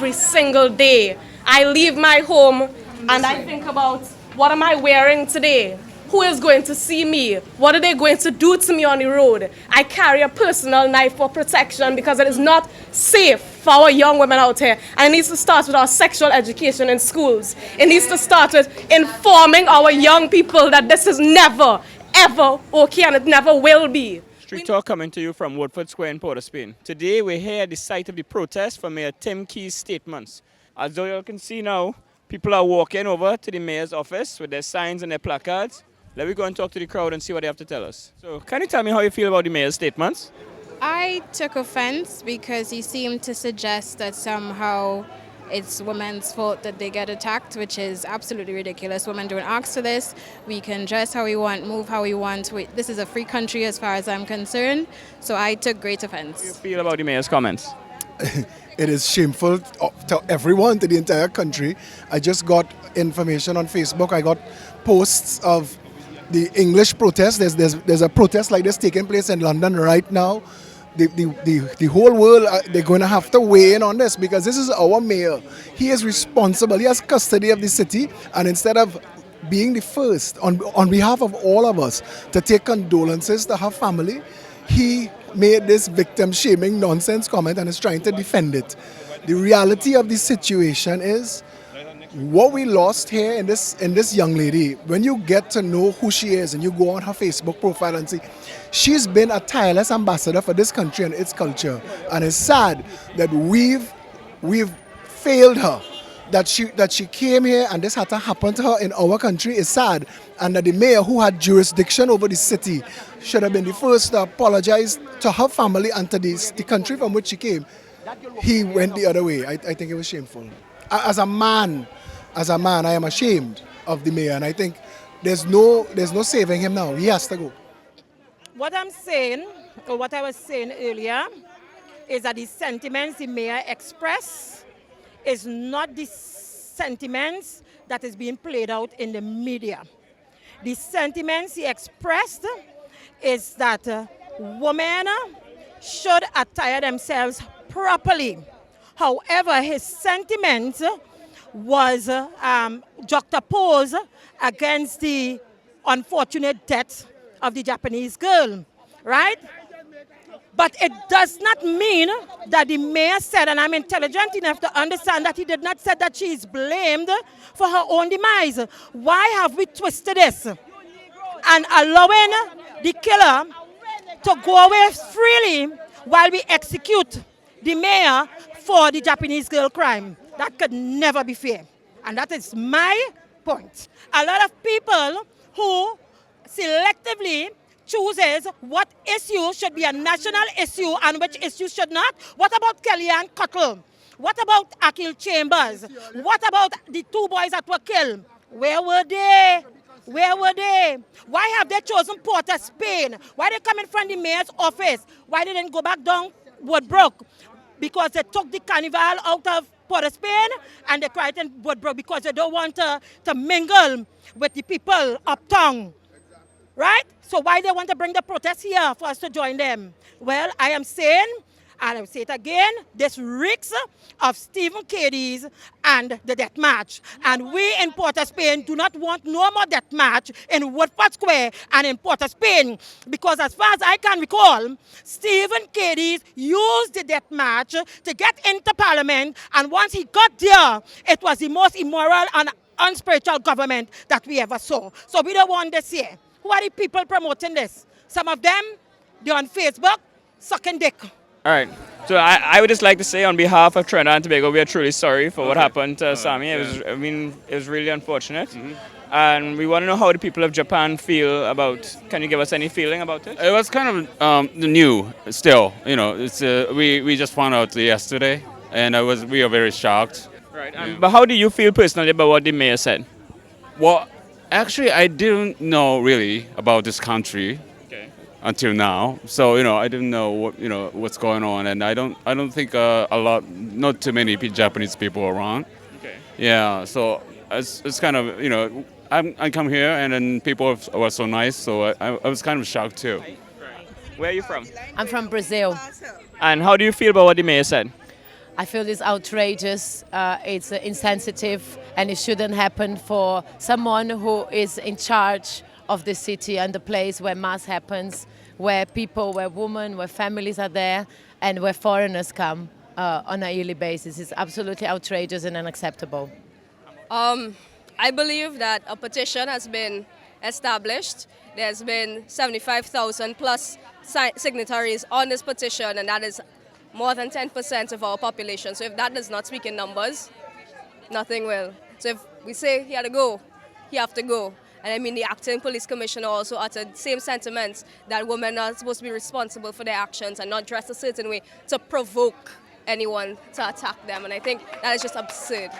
every single day. I leave my home and I think about, what am I wearing today? Who is going to see me? What are they going to do to me on the road? I carry a personal knife for protection because it is not safe for our young women out here. And it needs to start with our sexual education in schools. It needs to start with informing our young people that this is never, ever okay, and it never will be. Street Talk coming to you from Woodford Square in Port of Spain. Today we're here at the site of the protest for Mayor Tim Key's statements. As though you can see now, people are walking over to the mayor's office with their signs and their placards. Let me go and talk to the crowd and see what they have to tell us. So, can you tell me how you feel about the mayor's statements? I took offense because he seemed to suggest that somehow it's women's fault that they get attacked, which is absolutely ridiculous. Women don't ask for this. We can dress how we want, move how we want. This is a free country as far as I'm concerned. So I took great offense. How do you feel about the mayor's comments? It is shameful to everyone, to the entire country. I just got information on Facebook. I got posts of the English protest. There's a protest like this taking place in London right now. The whole world, they're going to have to weigh in on this because this is our mayor. He is responsible. He has custody of the city, and instead of being the first on behalf of all of us to take condolences to her family, he made this victim shaming nonsense comment and is trying to defend it. The reality of the situation is, what we lost here in this young lady, when you get to know who she is and you go on her Facebook profile and see, she's been a tireless ambassador for this country and its culture. And it's sad that we've failed her. That she came here and this had to happen to her in our country is sad. And that the mayor, who had jurisdiction over the city, should have been the first to apologize to her family and to the country from which she came. He went the other way. I think it was shameful. As a man, I am ashamed of the mayor, and I think there's no saving him now. He has to go. What I'm saying, or what I was saying earlier, is that the sentiments the mayor expressed is not the sentiments that is being played out in the media. The sentiments he expressed is that women should attire themselves properly. However, his sentiment was juxtaposed against the unfortunate death of the Japanese girl, right? But it does not mean that the mayor said, and I'm intelligent enough to understand that he did not say that she is blamed for her own demise. Why have we twisted this and allowing the killer to go away freely while we execute the mayor for the Japanese girl crime? That could never be fair. And that is my point. A lot of people who selectively chooses what issue should be a national issue and which issue should not. What about Kellyanne Cuttle? What about Akil Chambers? What about the two boys that were killed? Where were they? Where were they? Why have they chosen Port of Spain? Why they come in front of the mayor's office? Why they didn't go back down Woodbrook? Because they took the Carnival out of Port of Spain and they cried in Woodbrook because they don't want to mingle with the people uptown. Right? So why they want to bring the protest here for us to join them? Well, I am saying, and I will say it again, this reeks of Stephen Cadiz and the death march. And we in Port of Spain do not want no more death march in Woodford Square and in Port of Spain. Because as far as I can recall, Stephen Cadiz used the death march to get into Parliament. And once he got there, it was the most immoral and unspiritual government that we ever saw. So we don't want this here. Who are the people promoting this? Some of them, they're on Facebook, sucking dick. All right. So I would just like to say on behalf of Trinidad and Tobago, we are truly sorry for what happened to Sammy. It was really unfortunate. Mm-hmm. And we want to know how the people of Japan feel about, can you give us any feeling about it? It was kind of new still. You know, it's we just found out yesterday, and we are very shocked. Right. But how do you feel personally about what the mayor said? Well, actually, I didn't know really about this country until now. So I didn't know what's going on, and I don't think not too many Japanese people around. Okay. Yeah. So it's kind of I come here and then people were so nice, so I was kind of shocked too. Where are you from? I'm from Brazil. And how do you feel about what the mayor said? I feel it's outrageous, it's insensitive, and it shouldn't happen for someone who is in charge of the city and the place where mass happens, where people, where women, where families are there, and where foreigners come on a yearly basis. It's absolutely outrageous and unacceptable. I believe that a petition has been established. There's been 75,000 plus signatories on this petition, and that is more than 10% of our population. So if that does not speak in numbers, nothing will. So if we say he had to go, he have to go. And I mean, the acting police commissioner also uttered same sentiments that women are supposed to be responsible for their actions and not dress a certain way to provoke anyone to attack them. And I think that is just absurd.